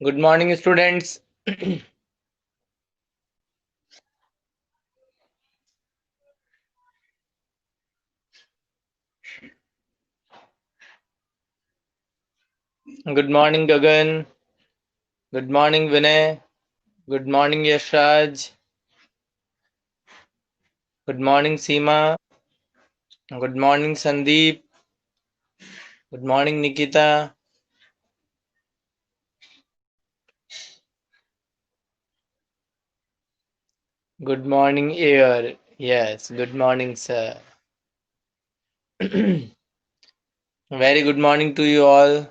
Good morning, students. Good morning, Gagan. Good morning, Vinay. Good morning, Yashraj. Good morning, Seema. Good morning, Sandeep. Good morning, Nikita. Good morning, Air. Yes, good morning, sir. Very good morning to you all.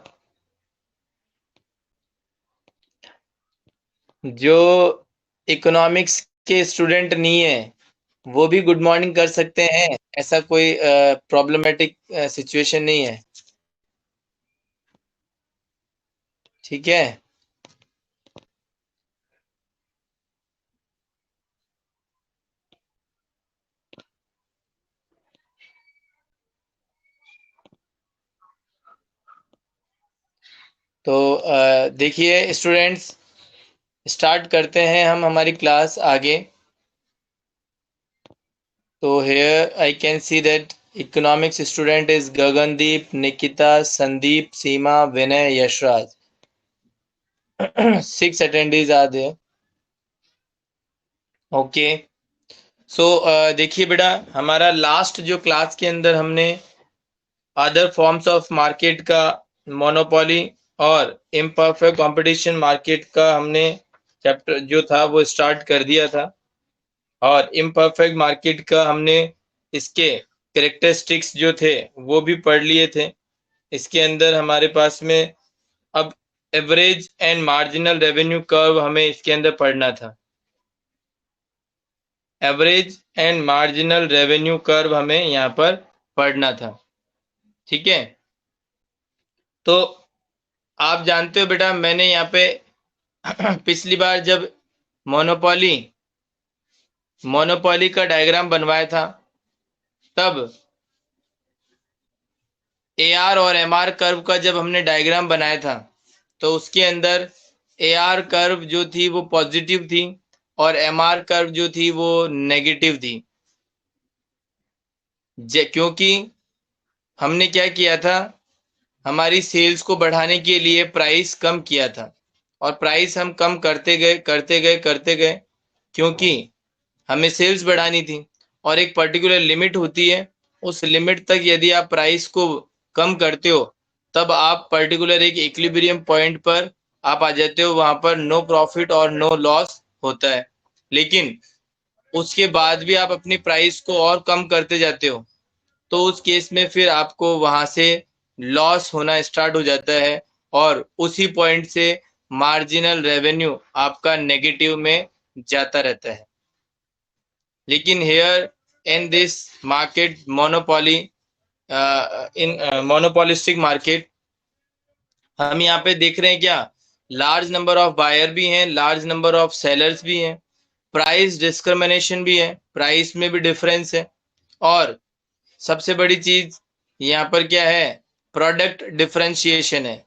जो economics के student नहीं है वो भी good morning कर सकते हैं, ऐसा कोई प्रॉब्लमेटिक सिचुएशन नहीं है। ठीक है। तो देखिए स्टूडेंट्स, स्टार्ट करते हैं हम हमारी क्लास आगे। तो here I can see that economics student is Gagandeep, Nikita, Sandeep, Seema, Vinay, Yashraj. 6 attendees are there. Okay. So देखिए बेटा, हमारा लास्ट जो क्लास के अंदर हमने अदर फॉर्म्स ऑफ मार्केट का, मोनोपोली और इम्परफेक्ट कंपटीशन मार्केट का हमने चैप्टर जो था वो स्टार्ट कर दिया था। और इम्परफेक्ट मार्केट का हमने इसके कैरेक्टरिस्टिक्स जो थे वो भी पढ़ लिए थे। इसके अंदर हमारे पास में अब average and marginal revenue curve हमें इसके अंदर पढ़ना था। Average and marginal revenue curve हमें यहाँ पर पढ़ना था। ठीक है। तो आप जानते हो बेटा, मैंने यहाँ पे पिछली बार जब मोनोपोली का डायग्राम बनवाया था तब एआर और एमआर कर्व का जब हमने डायग्राम बनाया था तो उसके अंदर एआर कर्व जो थी वो पॉजिटिव थी और एमआर कर्व जो थी वो नेगेटिव थी। क्योंकि हमने क्या किया था, हमारी सेल्स को बढ़ाने के लिए प्राइस कम किया था और प्राइस हम कम करते गए क्योंकि हमें सेल्स बढ़ानी थी और एक पर्टिकुलर लिमिट होती है। उस लिमिट तक यदि आप प्राइस को कम करते हो तब आप पर्टिकुलर एक इक्विलिब्रियम पॉइंट पर आप आ जाते हो, वहां पर नो प्रॉफिट और नो लॉस होता है। लेकिन उसके बाद भी आप अपनी प्राइस को और कम करते जाते हो तो उस केस में फिर आपको वहां से लॉस होना स्टार्ट हो जाता है और उसी पॉइंट से मार्जिनल रेवेन्यू आपका नेगेटिव में जाता रहता है। लेकिन here in this market monopoly, in monopolistic market, हम यहाँ पे देख रहे हैं क्या, लार्ज नंबर ऑफ बायर भी हैं, लार्ज नंबर ऑफ सेलर्स भी हैं, प्राइस डिस्क्रिमिनेशन भी है, प्राइस में भी डिफरेंस है और सबसे बड़ी चीज यहाँ पर क्या है, प्रोडक्ट डिफरेंशिएशन है।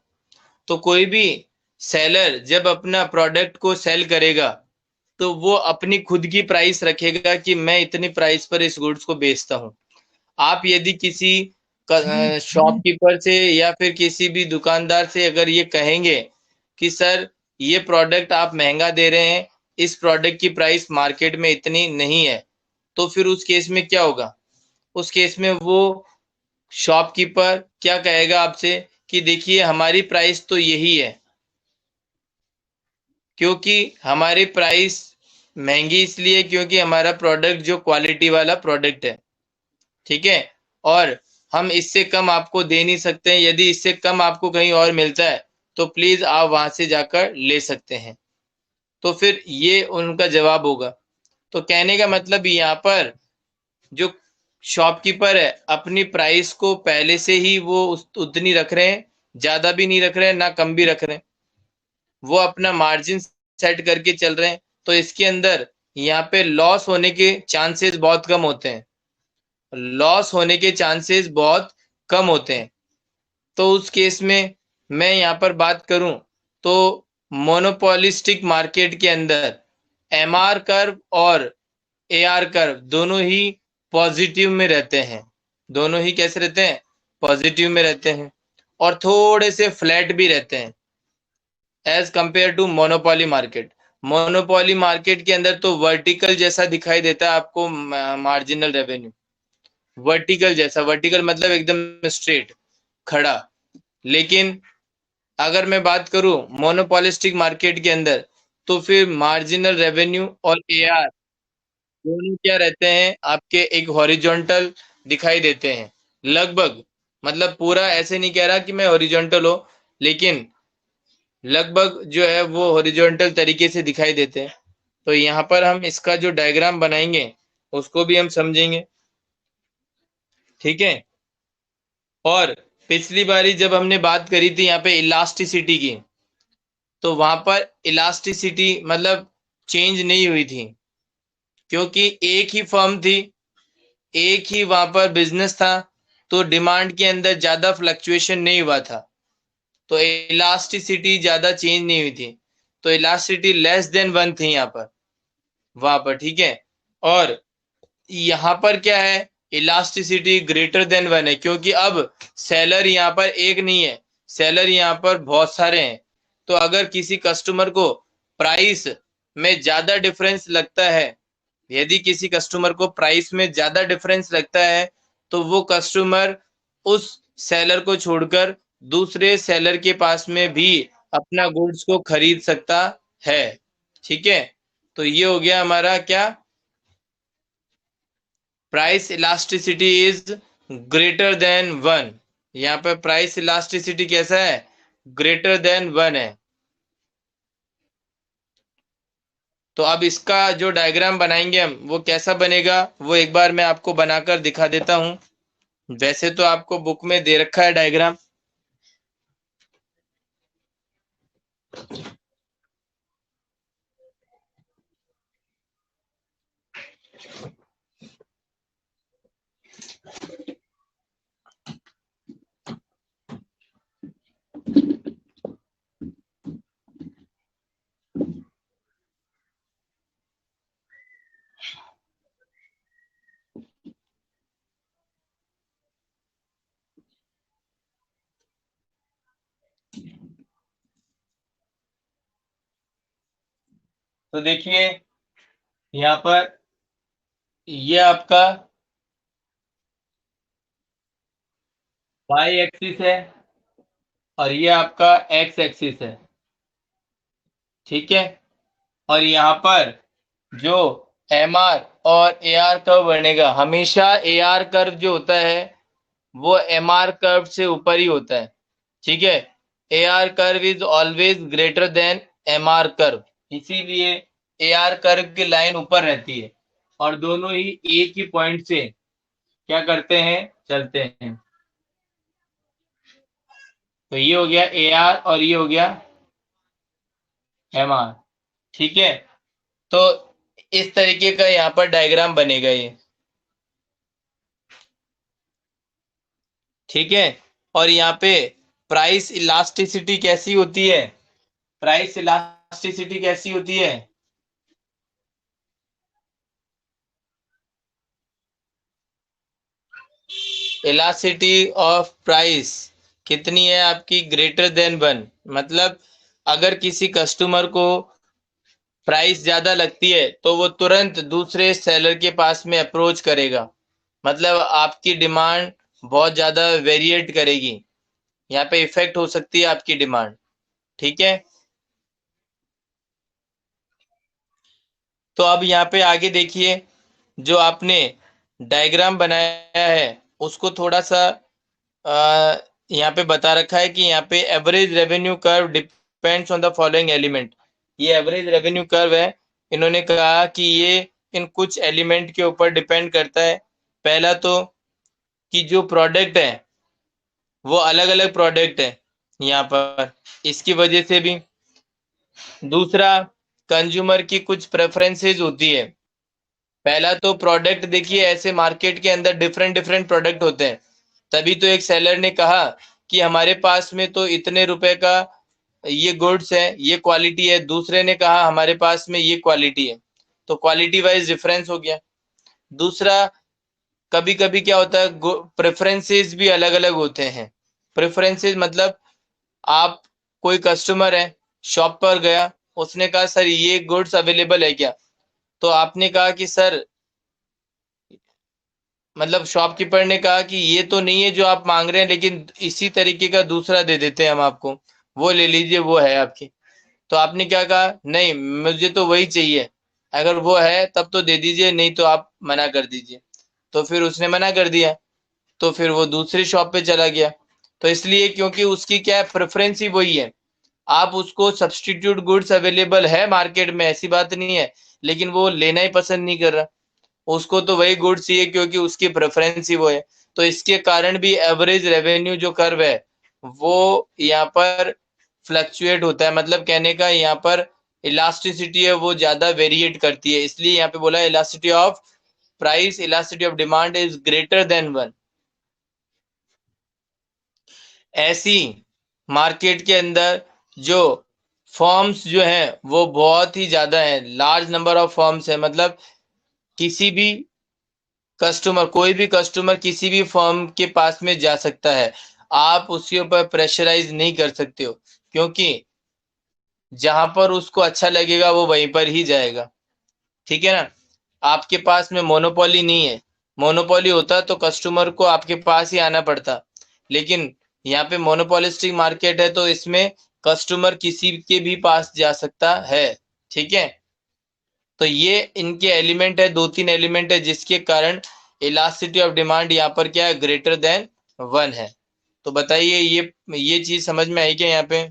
तो कोई भी सेलर जब अपना प्रोडक्ट को सेल करेगा तो वो अपनी खुद की प्राइस रखेगा कि मैं इतनी प्राइस पर इस गुड्स को बेचता हूँ। आप यदि किसी शॉपकीपर से या फिर किसी भी दुकानदार से अगर ये कहेंगे कि सर ये प्रोडक्ट आप महंगा दे रहे हैं, इस प्रोडक्ट की प्राइस मार्केट में इतनी नहीं है, तो फिर उस केस में क्या होगा, उस केस में वो शॉपकीपर क्या कहेगा आपसे कि देखिए हमारी प्राइस तो यही है, क्योंकि हमारी प्राइस महंगी इसलिए क्योंकि हमारा प्रोडक्ट जो क्वालिटी वाला प्रोडक्ट है। ठीक है। और हम इससे कम आपको दे नहीं सकते हैं, यदि इससे कम आपको कहीं और मिलता है तो प्लीज आप वहां से जाकर ले सकते हैं। तो फिर ये उनका जवाब होगा। तो कहने का मतलब यहाँ पर जो शॉपकीपर है अपनी प्राइस को पहले से ही वो उतनी रख रहे हैं, ज्यादा भी नहीं रख रहे हैं ना कम भी रख रहे हैं, वो अपना मार्जिन सेट करके चल रहे हैं। तो इसके अंदर यहाँ पे लॉस होने के चांसेस बहुत कम होते हैं, लॉस होने के चांसेस बहुत कम होते हैं। तो उस केस में मैं यहाँ पर बात करूं तो मोनोपोलिस्टिक मार्केट के अंदर एमआर कर्व और एआर कर्व दोनों ही पॉजिटिव में रहते हैं, दोनों ही कैसे रहते हैं, पॉजिटिव में रहते हैं, और थोड़े से फ्लैट भी रहते हैं as compare to monopoly market. Monopoly market के अंदर तो वर्टिकल जैसा दिखाई देता है आपको मार्जिनल रेवेन्यू, वर्टिकल जैसा, वर्टिकल मतलब एकदम स्ट्रेट खड़ा। लेकिन अगर मैं बात करूं मोनोपोलिस्टिक मार्केट के अंदर, तो फिर मार्जिनल रेवेन्यू और एआर दोनों क्या रहते हैं आपके, एक हॉरिजॉन्टल दिखाई देते हैं लगभग। मतलब पूरा ऐसे नहीं कह रहा कि मैं हॉरिजॉन्टल हो, लेकिन लगभग जो है वो हॉरिजॉन्टल तरीके से दिखाई देते हैं। तो यहाँ पर हम इसका जो डायग्राम बनाएंगे उसको भी हम समझेंगे, ठीक है। और पिछली बारी जब हमने बात करी थी यहाँ पे इलास्टिसिटी की, तो वहां पर इलास्टिसिटी मतलब चेंज नहीं हुई थी, क्योंकि एक ही फर्म थी, एक ही वहां पर बिजनेस था, तो डिमांड के अंदर ज्यादा फ्लक्चुएशन नहीं हुआ था, तो इलास्टिसिटी ज्यादा चेंज नहीं हुई थी। तो इलास्टिसिटी लेस देन 1 थी यहाँ पर, वहां पर, ठीक है। और यहाँ पर क्या है, इलास्टिसिटी ग्रेटर देन 1 है, क्योंकि अब सेलर यहाँ पर एक नहीं है, सेलर यहाँ पर बहुत सारे हैं। तो अगर किसी कस्टमर को प्राइस में ज्यादा डिफरेंस लगता है, यदि किसी कस्टमर को प्राइस में ज्यादा डिफरेंस लगता है, तो वो कस्टमर उस सेलर को छोड़कर दूसरे सेलर के पास में भी अपना गुड्स को खरीद सकता है, ठीक है। तो ये हो गया हमारा क्या, price elasticity is greater than 1। यहाँ पे प्राइस इलास्टिसिटी कैसा है, ग्रेटर देन 1 है। तो अब इसका जो डायग्राम बनाएंगे हम, वो कैसा बनेगा वो एक बार मैं आपको बनाकर दिखा देता हूं। वैसे तो आपको बुक में दे रखा है डायग्राम। तो देखिए यहाँ पर ये आपका y एक्सिस है और ये आपका x एक्सिस है, ठीक है। और यहाँ पर जो एम आर और ए आर कर्व बनेगा, हमेशा ए आर कर्व जो होता है वो एम आर कर्व से ऊपर ही होता है, ठीक है। A R curve is always greater than M R curve, इसीलिए ए आर कर्व की लाइन ऊपर रहती है और दोनों ही एक ही पॉइंट से क्या करते हैं, चलते हैं। तो ये हो गया ए आर और ये हो गया एम आर, ठीक है। तो इस तरीके का यहाँ पर डायग्राम बनेगा ये, ठीक है। और यहाँ पे प्राइस इलास्टिसिटी कैसी होती है, प्राइस इलास्टिसिटी कैसी होती है, इलास्टिसिटी ऑफ प्राइस कितनी है आपकी, ग्रेटर देन 1। मतलब अगर किसी कस्टमर को प्राइस ज्यादा लगती है तो वो तुरंत दूसरे सेलर के पास में अप्रोच करेगा, मतलब आपकी डिमांड बहुत ज्यादा वेरिएट करेगी, यहाँ पे इफेक्ट हो सकती है आपकी डिमांड, ठीक है। तो अब यहाँ पे आगे देखिए, जो आपने डायग्राम बनाया है उसको थोड़ा सा यहाँ पे बता रखा है कि यहाँ पे average revenue curve depends on the following element. ये एवरेज रेवेन्यू कर्व है, इन्होंने कहा कि ये इन कुछ एलिमेंट के ऊपर डिपेंड करता है। पहला तो कि जो प्रोडक्ट है वो अलग अलग प्रोडक्ट है यहाँ पर, इसकी वजह से भी। दूसरा, कंज्यूमर की कुछ प्रेफरेंसेस होती है। पहला तो प्रोडक्ट देखिए, ऐसे मार्केट के अंदर डिफरेंट डिफरेंट प्रोडक्ट होते हैं, तभी तो एक सेलर ने कहा कि हमारे पास में तो इतने रुपए का ये गुड्स है, ये क्वालिटी है, दूसरे ने कहा हमारे पास में ये क्वालिटी है, तो क्वालिटी वाइज डिफरेंस हो गया। दूसरा, कभी कभी क्या होता है, प्रेफरेंसेस भी अलग अलग होते हैं। प्रेफरेंसेस मतलब, आप, कोई कस्टमर है, शॉप पर गया, उसने कहा सर ये गुड्स अवेलेबल है क्या, तो आपने कहा कि सर, मतलब शॉपकीपर ने कहा कि ये तो नहीं है जो आप मांग रहे हैं, लेकिन इसी तरीके का दूसरा दे देते हैं हम आपको, वो ले लीजिए, वो है आपकी। तो आपने क्या कहा, नहीं मुझे तो वही चाहिए, अगर वो है तब तो दे दीजिए, नहीं तो आप मना कर दीजिए। तो फिर उसने मना कर दिया, तो फिर वो दूसरी शॉप पे चला गया। तो इसलिए क्योंकि उसकी क्या है, प्रेफरेंस ही वही है। आप उसको सब्सटीट्यूट गुड्स अवेलेबल है मार्केट में, ऐसी बात नहीं है, लेकिन वो लेना ही पसंद नहीं कर रहा, उसको तो वही गुड्स चाहिए क्योंकि उसकी प्रेफरेंस ही वो है। तो इसके कारण भी एवरेज रेवेन्यू जो कर्व है वो यहाँ पर फ्लक्चुएट होता है, मतलब कहने का यहाँ पर इलास्टिसिटी है वो ज्यादा वेरिएट करती है, इसलिए यहाँ पे बोला elasticity of price, elasticity of demand is greater than 1। ऐसी मार्केट के अंदर जो फॉर्म्स जो हैं वो बहुत ही ज्यादा है, लार्ज नंबर ऑफ फॉर्म्स है, मतलब किसी भी कस्टमर, कोई भी कस्टमर किसी भी फर्म के पास में जा सकता है, आप उसके ऊपर प्रेशराइज नहीं कर सकते हो, क्योंकि जहां पर उसको अच्छा लगेगा वो वहीं पर ही जाएगा। ठीक है ना। आपके पास में मोनोपोली नहीं है, मोनोपोली होता तो कस्टमर को आपके पास ही आना पड़ता, लेकिन यहाँ पे मोनोपोलिस्टिक मार्केट है तो इसमें कस्टमर किसी के भी पास जा सकता है। ठीक है। तो ये इनके एलिमेंट है, दो तीन एलिमेंट है जिसके कारण इलास्टिसिटी ऑफ डिमांड यहाँ पर क्या है, ग्रेटर देन 1 है। तो बताइए ये चीज समझ में आई क्या यहाँ पे।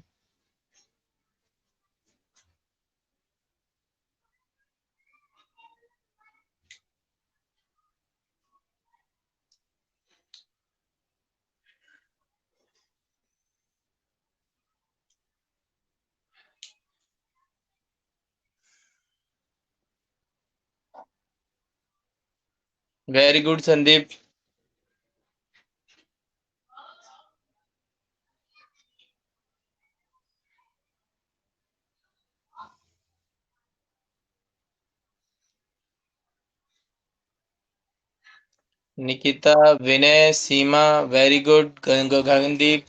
Very good Sandeep. Nikita, Vinay, Seema, very good. Gagandeep,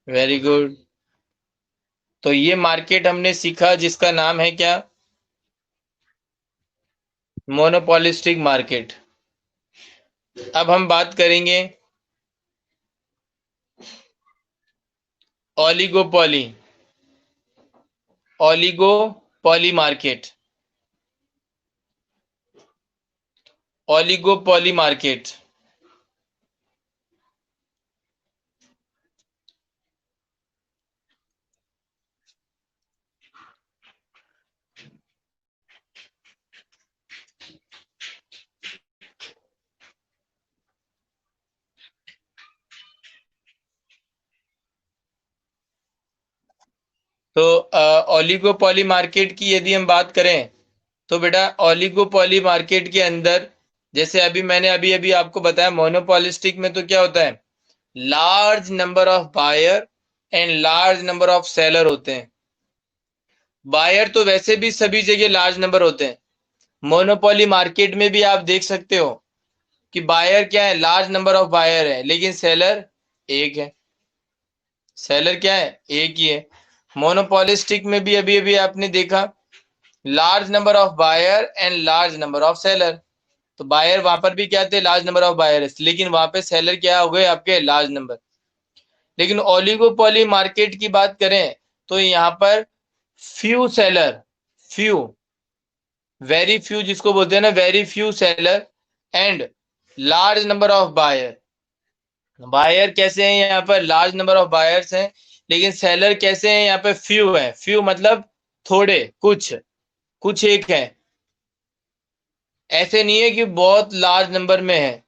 very good. तो ये मार्केट हमने सीखा जिसका नाम है क्या, मोनोपोलिस्टिक मार्केट। अब हम बात करेंगे oligopoly, oligopoly market, oligopoly market. तो ओलिगोपोली मार्केट की यदि हम बात करें, तो बेटा ओलिगोपोली मार्केट के अंदर, जैसे मैंने अभी अभी आपको बताया, मोनोपोलिस्टिक में तो क्या होता है, large number of buyer and large number of seller होते हैं। बायर तो वैसे भी सभी जगह लार्ज नंबर होते हैं, मोनोपोली मार्केट में भी आप देख सकते हो कि बायर क्या है, लार्ज नंबर ऑफ बायर है, लेकिन सेलर एक है। सेलर क्या है, एक ही है। मोनोपोलिस्टिक में भी अभी अभी आपने देखा, large number of buyer and large number of seller. तो बायर वहां पर भी क्या थे, लार्ज नंबर ऑफ बायर, लेकिन वहां पे सेलर क्या हो गए आपके, लार्ज नंबर। लेकिन ओलिगोपोली मार्केट की बात करें तो यहाँ पर few seller, few, very few जिसको बोलते हैं ना, very few seller and large number of buyer. Buyer कैसे हैं यहाँ पर, लार्ज नंबर ऑफ बायर्स हैं, लेकिन सेलर कैसे हैं यहाँ पे, फ्यू है। फ्यू मतलब थोड़े, कुछ, कुछ एक है, ऐसे नहीं है कि बहुत लार्ज नंबर में है,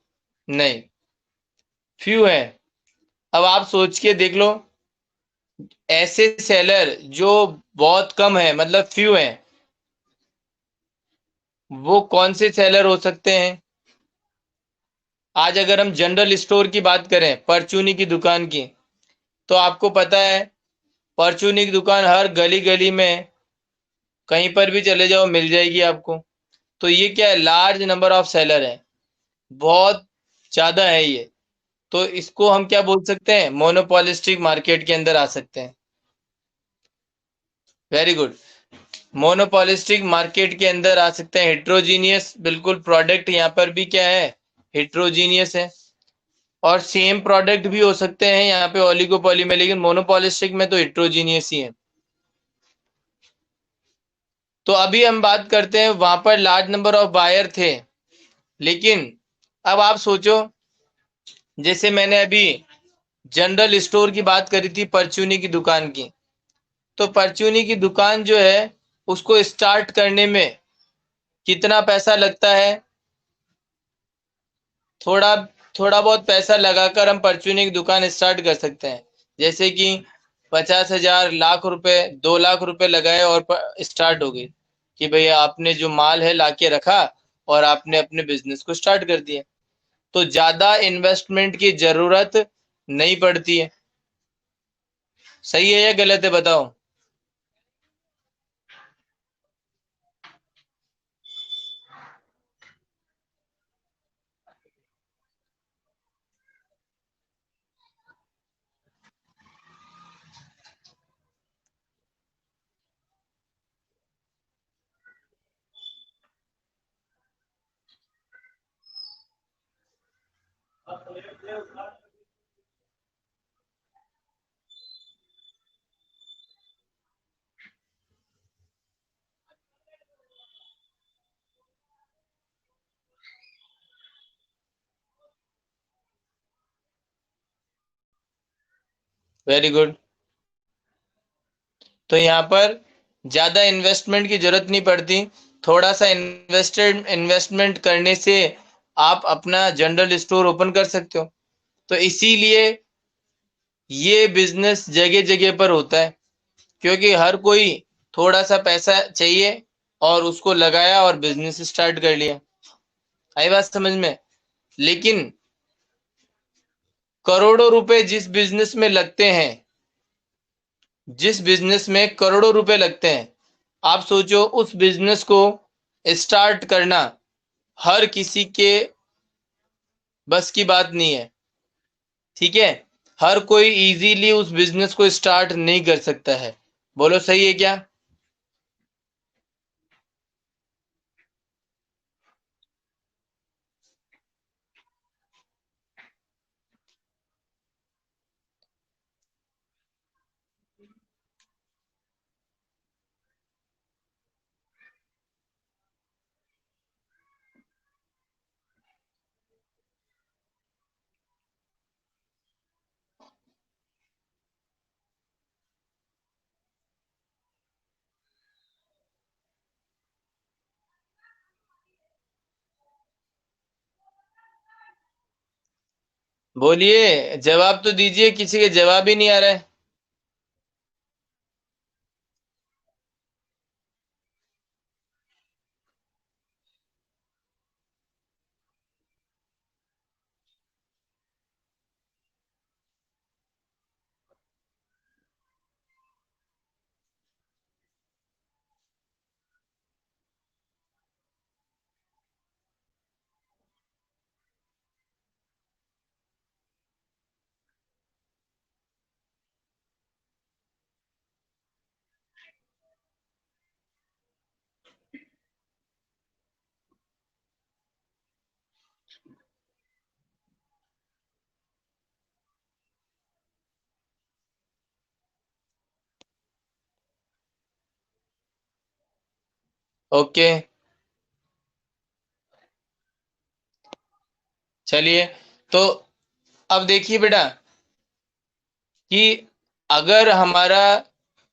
नहीं, फ्यू है। अब आप सोच के देख लो, ऐसे सेलर जो बहुत कम है, मतलब फ्यू है, वो कौन से सेलर हो सकते हैं। आज अगर हम जनरल स्टोर की बात करें, परचूनी की दुकान की, तो आपको पता है परचूनी की दुकान हर गली गली में कहीं पर भी चले जाओ मिल जाएगी आपको। तो ये क्या है, लार्ज नंबर ऑफ सेलर है, बहुत ज्यादा है ये। तो इसको हम क्या बोल सकते हैं, मोनोपोलिस्टिक मार्केट के अंदर आ सकते हैं। वेरी गुड, मोनोपोलिस्टिक मार्केट के अंदर आ सकते हैं। हेट्रोजीनियस, बिल्कुल, प्रोडक्ट यहाँ पर भी क्या है, हेट्रोजीनियस है। और सेम प्रोडक्ट भी हो सकते हैं यहाँ पे ओलिगोपोली में, लेकिन मोनोपोलिस्टिक में तो हेट्रोजीनियस ही है। तो अभी हम बात करते हैं, वहां पर लार्ज नंबर ऑफ बायर थे, लेकिन अब आप सोचो, जैसे मैंने अभी जनरल स्टोर की बात करी थी, परचूनी की दुकान की, तो परचूनी की दुकान जो है उसको स्टार्ट करने में कितना पैसा लगता है। थोड़ा थोड़ा बहुत पैसा लगाकर हम परचूनी की दुकान स्टार्ट कर सकते हैं। जैसे कि 50,000, लाख रुपए, 2 लाख रुपए लगाए और स्टार्ट हो गई कि भैया आपने जो माल है लाके रखा और आपने अपने बिजनेस को स्टार्ट कर दिया। तो ज्यादा इन्वेस्टमेंट की जरूरत नहीं पड़ती है। सही है या गलत है, बताओ। Very good. तो यहाँ पर ज्यादा इन्वेस्टमेंट की जरूरत नहीं पड़ती। थोड़ा सा इन्वेस्टमेंट करने से आप अपना जनरल स्टोर ओपन कर सकते हो। तो इसीलिए ये बिजनेस जगह जगह पर होता है, क्योंकि हर कोई थोड़ा सा पैसा चाहिए और उसको लगाया और बिजनेस स्टार्ट कर लिया। आई बात समझ में। लेकिन करोड़ों रुपए जिस बिजनेस में लगते हैं, जिस बिजनेस में करोड़ों रुपए लगते हैं, आप सोचो उस बिजनेस को स्टार्ट करना हर किसी के बस की बात नहीं है। ठीक है, हर कोई इजीली उस बिजनेस को स्टार्ट नहीं कर सकता है। बोलो सही है क्या। बोलिए, जवाब तो दीजिए, किसी के जवाब ही नहीं आ रहा है। ओके, चलिए। तो अब देखिए बेटा कि अगर हमारा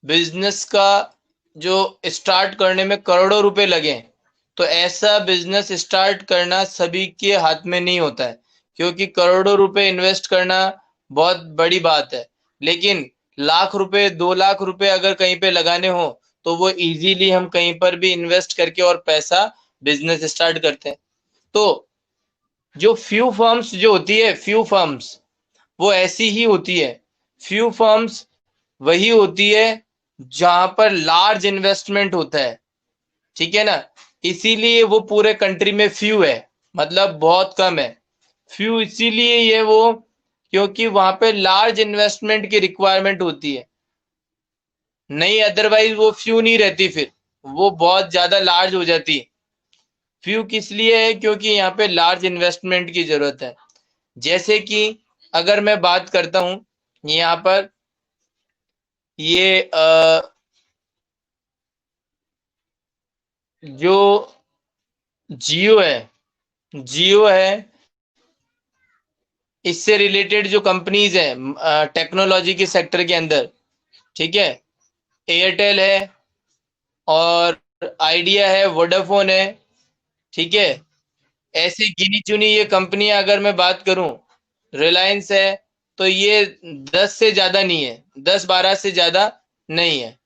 बिजनेस का जो स्टार्ट करने में करोड़ों रुपए लगे, तो ऐसा बिजनेस स्टार्ट करना सभी के हाथ में नहीं होता है, क्योंकि करोड़ों रुपए इन्वेस्ट करना बहुत बड़ी बात है। लेकिन लाख रुपए, 2 लाख रुपए अगर कहीं पे लगाने हो, तो वो इजीली हम कहीं पर भी इन्वेस्ट करके और पैसा बिजनेस स्टार्ट करते हैं। तो जो फ्यू फर्म्स जो होती है, फ्यू फर्म्स वो ऐसी ही होती है। फ्यू फर्म्स वही होती है जहां पर लार्ज इन्वेस्टमेंट होता है, ठीक है ना। इसीलिए वो पूरे कंट्री में फ्यू है, मतलब बहुत कम है। फ्यू इसीलिए ये वो क्योंकि वहां पे लार्ज इन्वेस्टमेंट की रिक्वायरमेंट होती है, नहीं अदरवाइज वो फ्यू नहीं रहती, फिर वो बहुत ज्यादा लार्ज हो जाती। फ्यू किस लिए है, क्योंकि यहाँ पे लार्ज इन्वेस्टमेंट की जरूरत है। जैसे कि अगर मैं बात करता हूं यहाँ पर ये जो जियो है, जियो है, इससे रिलेटेड जो कंपनीज है टेक्नोलॉजी के सेक्टर के अंदर, ठीक है, एयरटेल है और आइडिया है, वोडाफोन है, ठीक है। ऐसी गिनी चुनी ये कंपनियां अगर मैं बात करूं, रिलायंस है, तो ये 10 से ज्यादा नहीं है, 10-12 से ज्यादा नहीं है,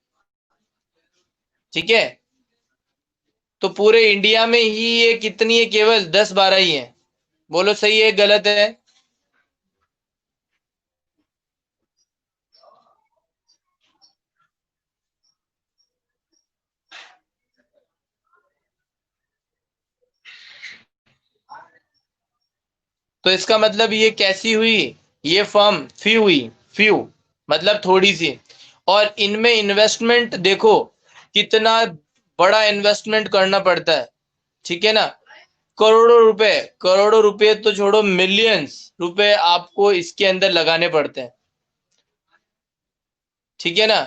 ठीक है। तो पूरे इंडिया में ही ये कितनी है, केवल 10-12 ही है। बोलो सही है गलत है। तो इसका मतलब ये कैसी हुई, ये फर्म फ्यू हुई, फ्यू मतलब थोड़ी सी। और इनमें इन्वेस्टमेंट देखो कितना बड़ा इन्वेस्टमेंट करना पड़ता है, ठीक है ना। करोड़ों रुपए, करोड़ों रुपए तो छोड़ो, मिलियंस रुपए आपको इसके अंदर लगाने पड़ते हैं, ठीक है ना।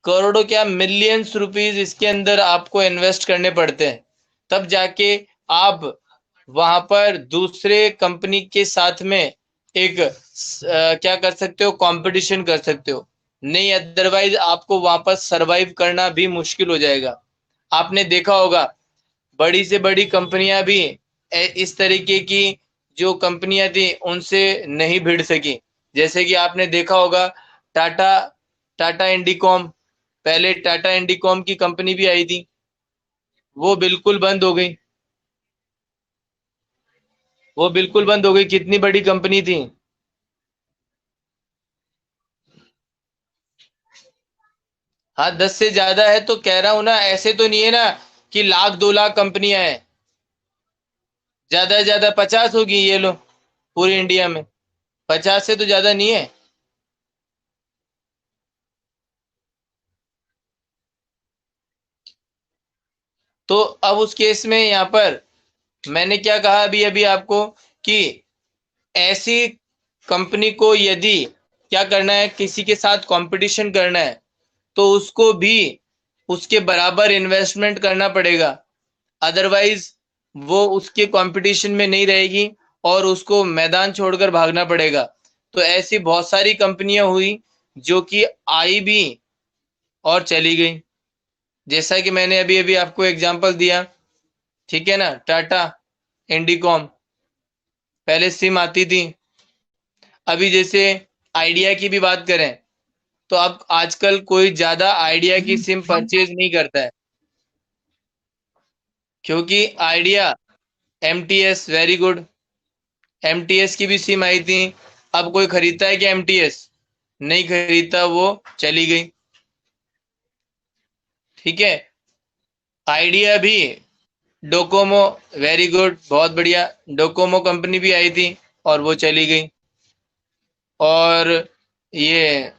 करोड़ों क्या, मिलियंस रुपीस इसके अंदर आपको इन्वेस्ट करने पड़ते हैं, तब जाके आप वहां पर दूसरे कंपनी के साथ में एक क्या कर सकते हो, कंपटीशन कर सकते हो। नहीं अदरवाइज आपको वहां पर सरवाइव करना भी मुश्किल हो जाएगा। आपने देखा होगा बड़ी से बड़ी कंपनियां भी इस तरीके की जो कंपनियां थी उनसे नहीं भिड़ सकी। जैसे कि आपने देखा होगा टाटा, टाटा इंडिकॉम, पहले टाटा इंडिकॉम की कंपनी भी आई थी, वो बिल्कुल बंद हो गई, वो बिल्कुल बंद हो गई, कितनी बड़ी कंपनी थी। हाँ 10 से ज्यादा है तो कह रहा हूं ना, ऐसे तो नहीं है ना कि 1,00,000-2,00,000 कंपनियां हैं, ज्यादा से ज्यादा 50 होगी ये लो पूरे इंडिया में, 50 से तो ज्यादा नहीं है। तो अब उस केस में यहाँ पर मैंने क्या कहा अभी अभी आपको, कि ऐसी कंपनी को यदि क्या करना है, किसी के साथ कंपटीशन करना है, तो उसको भी उसके बराबर इन्वेस्टमेंट करना पड़ेगा, अदरवाइज वो उसके कंपटीशन में नहीं रहेगी और उसको मैदान छोड़कर भागना पड़ेगा। तो ऐसी बहुत सारी कंपनियां हुई जो कि आई भी और चली गई, जैसा कि मैंने अभी अभी आपको एग्जांपल दिया, ठीक है ना। टाटा इंडिकॉम, पहले सिम आती थी, अभी जैसे आइडिया की भी बात करें तो अब आजकल कोई ज्यादा आइडिया की सिम परचेज नहीं करता है, क्योंकि idea, MTS very good, MTS की भी सिम आई थी, अब कोई खरीदता है क्या एमटीएस, नहीं खरीदता, वो चली गई, ठीक है। आइडिया भी, डोकोमो, वेरी गुड, बहुत बढ़िया, डोकोमो कंपनी भी आई थी और वो चली गई। और ये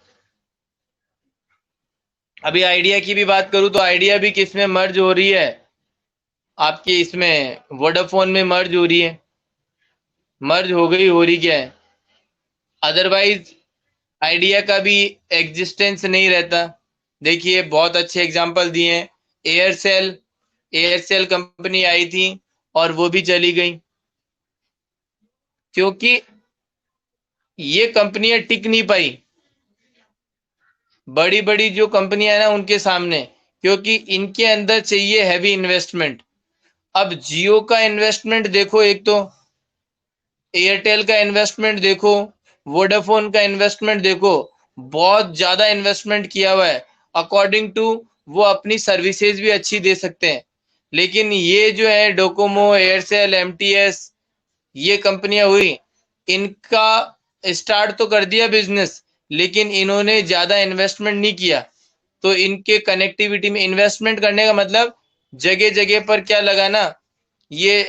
अभी आइडिया की भी बात करूं तो आइडिया भी किस में मर्ज हो रही है, आपकी इसमें वोडाफोन में मर्ज हो रही है, मर्ज हो गई, हो रही क्या है, अदरवाइज आइडिया का भी एग्जिस्टेंस नहीं रहता। देखिए बहुत अच्छे एग्जांपल दिए हैं, एयरसेल, एयरसेल कंपनी आई थी और वो भी चली गई, क्योंकि ये कंपनियां टिक नहीं पाई, बड़ी बड़ी जो कंपनियां है ना उनके सामने, क्योंकि इनके अंदर चाहिए हैवी इन्वेस्टमेंट। अब जियो का इन्वेस्टमेंट देखो, एक तो एयरटेल का इन्वेस्टमेंट देखो, वोडाफोन का इन्वेस्टमेंट देखो, बहुत ज्यादा इन्वेस्टमेंट किया हुआ है। अकॉर्डिंग टू वो अपनी सर्विसेज भी अच्छी दे सकते हैं, लेकिन ये जो है डोकोमो, एयरसेल, एमटीएस, ये कंपनियां हुई, इनका स्टार्ट तो कर दिया बिजनेस, लेकिन इन्होंने ज्यादा इन्वेस्टमेंट नहीं किया। तो इनके कनेक्टिविटी में इन्वेस्टमेंट करने का मतलब जगह जगह पर क्या लगाना, ये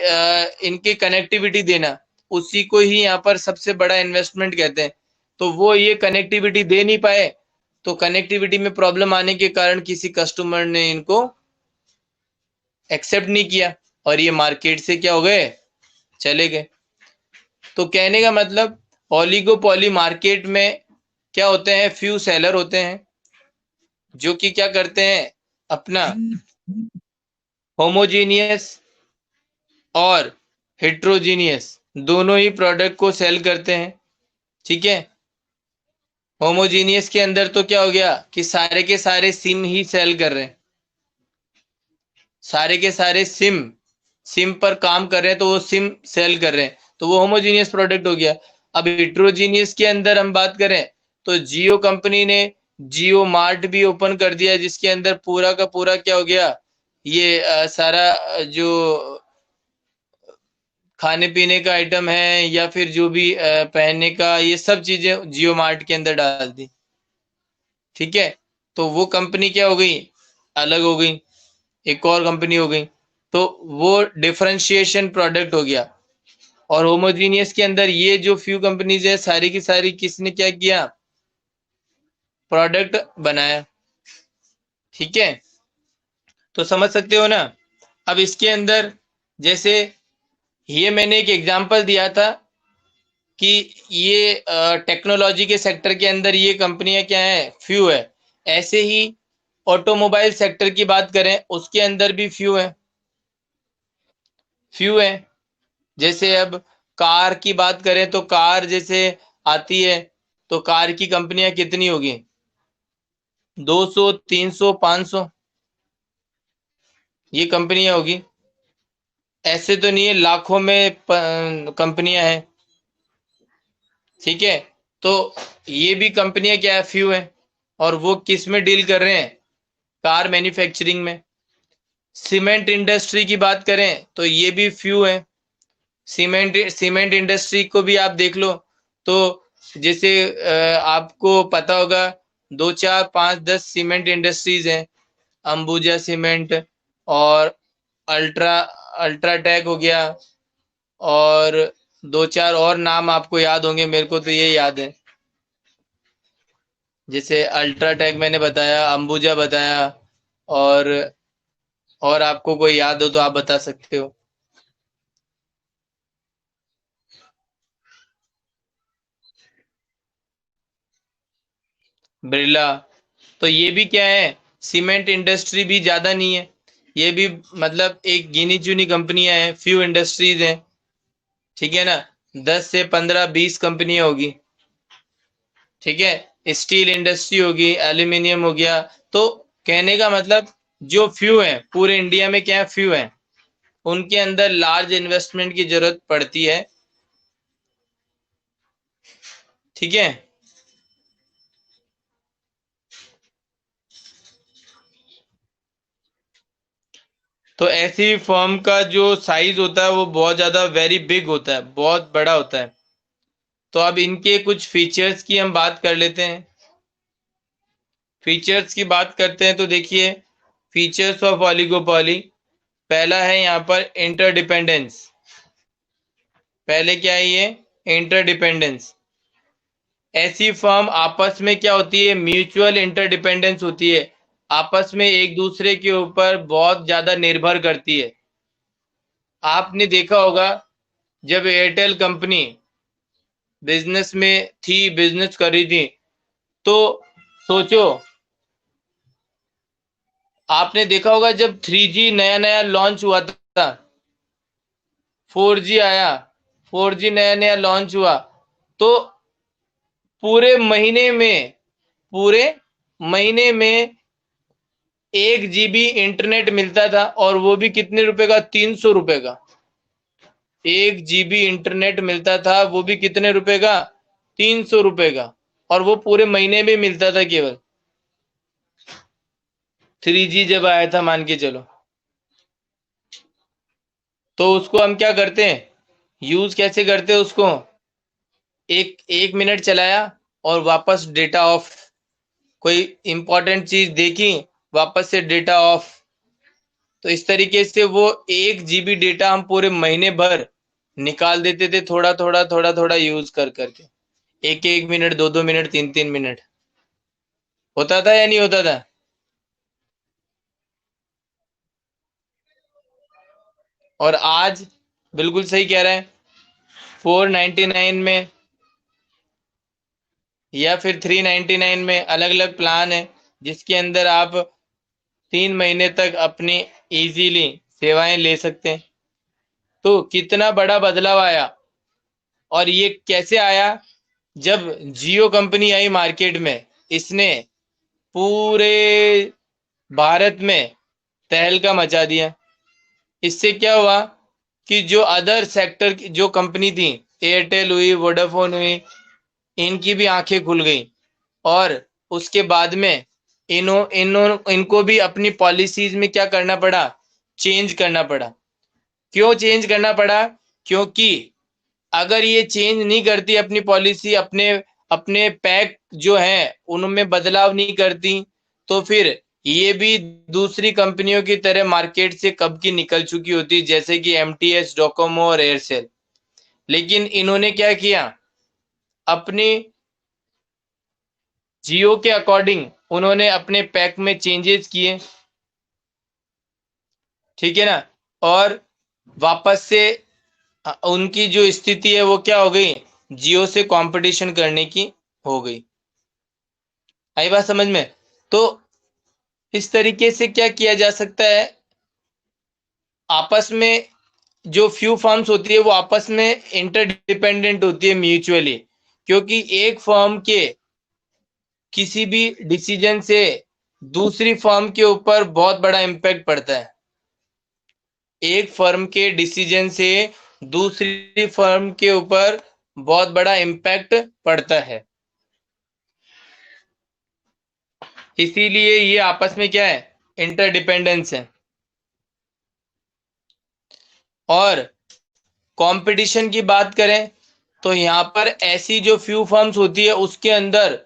इनकी कनेक्टिविटी देना, उसी को ही यहाँ पर सबसे बड़ा इन्वेस्टमेंट कहते हैं। तो वो ये कनेक्टिविटी दे नहीं पाए, तो कनेक्टिविटी में प्रॉब्लम आने के कारण किसी कस्टमर ने इनको एक्सेप्ट नहीं किया और ये मार्केट से क्या हो गए, चले गए। तो कहने का मतलब ओलिगोपॉली मार्केट में क्या होते हैं, फ्यू सेलर होते हैं जो कि क्या करते हैं, अपना होमोजीनियस और हेट्रोजीनियस दोनों ही प्रोडक्ट को सेल करते हैं। ठीक है, होमोजीनियस के अंदर तो क्या हो गया कि सारे के सारे सिम ही सेल कर रहे हैं, सारे के सारे सिम सिम पर काम कर रहे हैं, तो वो सिम सेल कर रहे हैं, तो वो होमोजीनियस प्रोडक्ट हो गया। अब हेट्रोजीनियस के अंदर हम बात करें तो जियो कंपनी ने जियो मार्ट भी ओपन कर दिया, जिसके अंदर पूरा का पूरा क्या हो गया, ये सारा जो खाने पीने का आइटम है या फिर जो भी पहनने का, ये सब चीजें जियो मार्ट के अंदर डाल दी। ठीक है, तो वो कंपनी क्या हो गई, अलग हो गई, एक और कंपनी हो गई, तो वो डिफरेंशिएशन प्रोडक्ट हो गया। और होमोजीनियस के अंदर ये जो फ्यू कंपनीज है, सारी की सारी किसने क्या किया, प्रोडक्ट बनाया। ठीक है, तो समझ सकते हो ना। अब इसके अंदर जैसे ये मैंने एक एग्जांपल दिया था कि ये टेक्नोलॉजी के सेक्टर के अंदर ये कंपनियां क्या है, फ्यू है। ऐसे ही ऑटोमोबाइल सेक्टर की बात करें, उसके अंदर भी फ्यू है। जैसे अब कार की बात करें तो कार जैसे आती है, तो कार की कंपनियां कितनी होगी, 200 300 500 ये कंपनियां होगी। ऐसे तो नहीं है, लाखों में कंपनियां हैं। ठीक है, तो ये भी कंपनियां क्या है, फ्यू है। और वो किस में डील कर रहे हैं, कार मैन्युफैक्चरिंग में। सीमेंट इंडस्ट्री की बात करें तो ये भी फ्यू है। सीमेंट इंडस्ट्री को भी आप देख लो, तो जैसे आपको पता होगा 2 4 5 10 सीमेंट इंडस्ट्रीज हैं। अंबुजा सीमेंट और अल्ट्रा अल्ट्राटेक हो गया, और 2 4 और नाम आपको याद होंगे, मेरे को तो ये याद है। जैसे अल्ट्राटेक मैंने बताया, अंबुजा बताया, और और आपको कोई याद हो तो आप बता सकते हो। बिरला, तो ये भी क्या है, सीमेंट इंडस्ट्री भी ज्यादा नहीं है, ये भी मतलब एक गिनी चुनी कंपनियां हैं, फ्यू इंडस्ट्रीज हैं। ठीक है ना, 10 से 15 20 कंपनियां होगी। ठीक है, स्टील इंडस्ट्री होगी, एल्यूमिनियम हो गया। तो कहने का मतलब जो फ्यू है पूरे इंडिया में, क्या है, फ्यू है, उनके अंदर लार्ज इन्वेस्टमेंट की जरूरत पड़ती है। ठीक है, तो ऐसी फर्म का जो साइज होता है वो बहुत ज्यादा वेरी बिग होता है, बहुत बड़ा होता है। तो अब इनके कुछ फीचर्स की हम बात कर लेते हैं। फीचर्स की बात करते हैं तो देखिए, फीचर्स ऑफ ओलिगोपॉली, पहला है यहाँ पर इंटरडिपेंडेंस। पहले क्या है, ये इंटरडिपेंडेंस। ऐसी फर्म आपस में क्या होती है, म्यूचुअल इंटरडिपेंडेंस होती है, आपस में एक दूसरे के ऊपर बहुत ज्यादा निर्भर करती है। आपने देखा होगा जब एयरटेल कंपनी बिजनेस में थी, बिजनेस कर रही थी, तो सोचो, आपने देखा होगा जब 3G नया नया लॉन्च हुआ था, 4G आया, 4G नया नया लॉन्च हुआ, तो पूरे महीने में 1 GB इंटरनेट मिलता था, और वो भी कितने रुपए का, 300 रुपए का। 1 GB इंटरनेट मिलता था, वो भी कितने रुपए का, 300 रुपए का। और वो पूरे महीने में मिलता था केवल, 3G जब आया था, मान के चलो। तो उसको हम क्या करते हैं, यूज कैसे करते हैं उसको, एक एक मिनट चलाया, और वापस डेटा ऑफ, कोई इंपॉर्टेंट चीज देखी वापस से डेटा ऑफ। तो इस तरीके से वो 1 GB डेटा हम पूरे महीने भर निकाल देते थे, थोड़ा थोड़ा थोड़ा थोड़ा यूज कर करके, 1 1 मिनट, 2 2 मिनट, 3 3 मिनट। होता था या नहीं होता था? और आज बिल्कुल सही कह रहा है, 499 में या फिर 399 में अलग अलग प्लान है, जिसके अंदर आप 3 महीने तक अपनी इजीली सेवाएं ले सकते हैं। तो कितना बड़ा बदलाव आया। और ये कैसे आया? जब जियो कंपनी आई मार्केट में, इसने पूरे भारत में तहलका मचा दिया। इससे क्या हुआ कि जो अदर सेक्टर की जो कंपनी थी, एयरटेल हुई, वोडाफोन हुई, इनकी भी आंखें खुल गई। और उसके बाद में इनको भी अपनी पॉलिसीज में क्या करना पड़ा? चेंज करना पड़ा। क्यों चेंज करना पड़ा? क्योंकि अगर ये चेंज नहीं करती अपनी पॉलिसी, अपने अपने पैक जो है उनमें बदलाव नहीं करती, तो फिर ये भी दूसरी कंपनियों की तरह मार्केट से कब की निकल चुकी होती, जैसे कि एमटीएस, डोकोमो और एयरसेल। लेकिन इन्होंने क्या किया? अपनी जियो के अकॉर्डिंग उन्होंने अपने पैक में चेंजेस किए, ठीक है ना। और वापस से उनकी जो स्थिति है वो क्या हो गई? जियो से कंपटीशन करने की हो गई। आई बात समझ में? तो इस तरीके से क्या किया जा सकता है, आपस में जो फ्यू फर्म्स होती है वो आपस में इंटरडिपेंडेंट होती है म्यूचुअली, क्योंकि एक फर्म के किसी भी डिसीजन से दूसरी फर्म के ऊपर बहुत बड़ा इम्पैक्ट पड़ता है। एक फर्म के डिसीजन से दूसरी फर्म के ऊपर बहुत बड़ा इम्पैक्ट पड़ता है। इसीलिए ये आपस में क्या है? इंटरडिपेंडेंस है। और कंपटीशन की बात करें तो यहाँ पर ऐसी जो फ्यू फर्म्स होती है उसके अंदर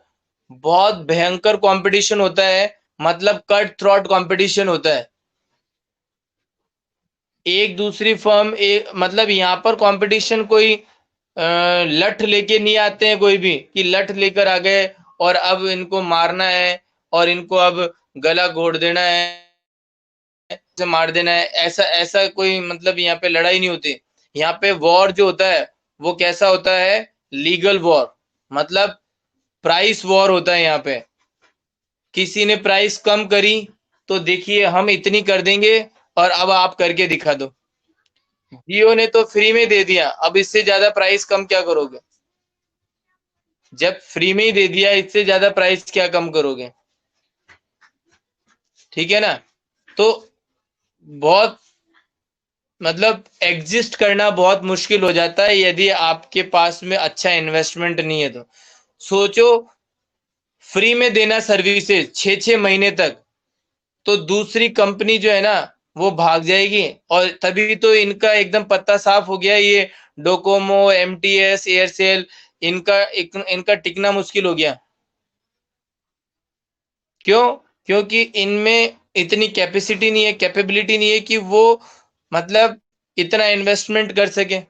बहुत भयंकर कंपटीशन होता है, मतलब कट थ्रॉट कंपटीशन होता है। एक दूसरी फर्म एक मतलब यहाँ पर कंपटीशन कोई लठ लेके नहीं आते हैं कोई भी, कि लठ लेकर आ गए और अब इनको मारना है और इनको अब गला घोट देना है, से मार देना है, ऐसा ऐसा कोई मतलब यहाँ पे लड़ाई नहीं होती। यहाँ पे वॉर जो होता है वो कैसा होता है? लीगल वॉर, मतलब प्राइस वॉर होता है। यहाँ पे किसी ने प्राइस कम करी तो देखिए हम इतनी कर देंगे और अब आप करके दिखा दो। जियो ने तो फ्री में दे दिया, अब इससे ज्यादा प्राइस कम क्या करोगे? जब फ्री में ही दे दिया, इससे ज्यादा प्राइस क्या कम करोगे? ठीक है ना। तो बहुत मतलब एग्जिस्ट करना बहुत मुश्किल हो जाता है यदि आपके पास में अच्छा इन्वेस्टमेंट नहीं है। तो सोचो, फ्री में देना सर्विसेज 6 6 महीने तक, तो दूसरी कंपनी जो है ना वो भाग जाएगी। और तभी तो इनका एकदम पत्ता साफ हो गया, ये डोकोमो, एमटीएस, एयरसेल, इनका टिकना मुश्किल हो गया। क्यों? क्योंकि इनमें इतनी कैपेसिटी नहीं है, कैपेबिलिटी नहीं है कि वो मतलब इतना इन्वेस्टमेंट कर सके।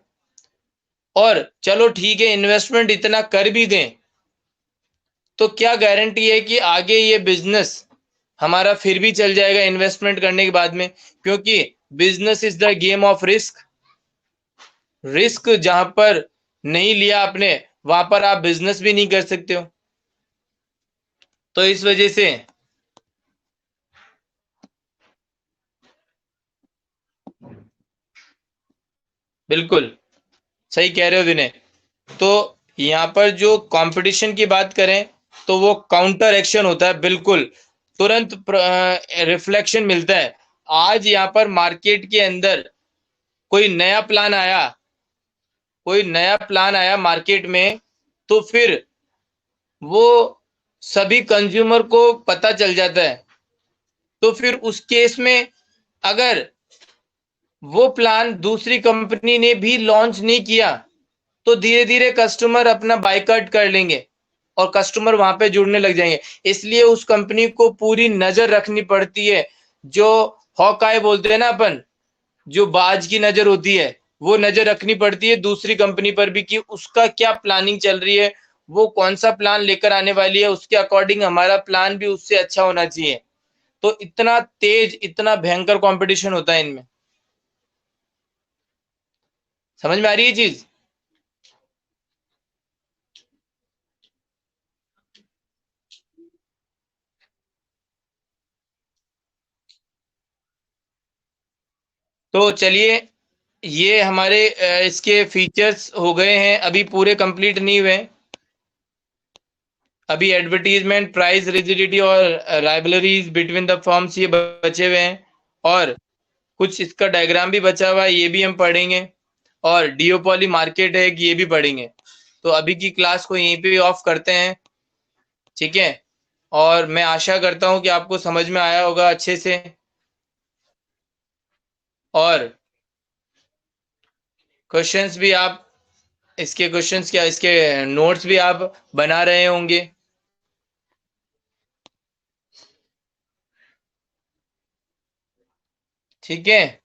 और चलो ठीक है, इन्वेस्टमेंट इतना कर भी दें तो क्या गारंटी है कि आगे ये बिजनेस हमारा फिर भी चल जाएगा इन्वेस्टमेंट करने के बाद में? क्योंकि business is the game of risk. Risk जहां पर नहीं लिया आपने, वहां पर आप बिजनेस भी नहीं कर सकते हो। तो इस वजह से बिल्कुल सही कह रहे हो विनय। तो यहाँ पर जो कंपटीशन की बात करें तो वो काउंटर एक्शन होता है, बिल्कुल तुरंत रिफ्लेक्शन मिलता है। आज यहाँ पर मार्केट के अंदर कोई नया प्लान आया, कोई नया प्लान आया मार्केट में, तो फिर वो सभी कंज्यूमर को पता चल जाता है। तो फिर उस केस में अगर वो प्लान दूसरी कंपनी ने भी लॉन्च नहीं किया तो धीरे धीरे कस्टमर अपना बाइकआउट कर लेंगे। और कस्टमर वहां पे जुड़ने लग जाएंगे। इसलिए उस कंपनी को पूरी नजर रखनी पड़ती है, जो हॉकाय बोलते हैं ना अपन, जो बाज की नजर होती है, वो नजर रखनी पड़ती है दूसरी कंपनी पर भी कि उसका क्या प्लानिंग चल रही है, वो कौन सा प्लान लेकर आने वाली है, उसके अकॉर्डिंग हमारा प्लान भी उससे अच्छा होना चाहिए। तो इतना तेज, इतना भयंकर कंपटीशन होता है इनमें। समझ में आ रही है चीज? तो चलिए, ये हमारे इसके फीचर्स हो गए हैं, अभी पूरे कंप्लीट नहीं हुए। अभी एडवर्टीजमेंट, प्राइस, रिजिडिटी और राइवलरीज बिटवीन द फर्म्स ये बचे हुए हैं, और कुछ इसका डायग्राम भी बचा हुआ है, ये भी हम पढ़ेंगे, और डिओपॉली मार्केट है कि ये भी पढ़ेंगे। तो अभी की क्लास को यहीं पे ऑफ करते हैं, ठीक है? और मैं आशा करता हूँ कि आपको समझ में आया होगा अच्छे से, और क्वेश्चंस भी आप, इसके क्वेश्चंस क्या, इसके नोट्स भी आप बना रहे होंगे। ठीक है?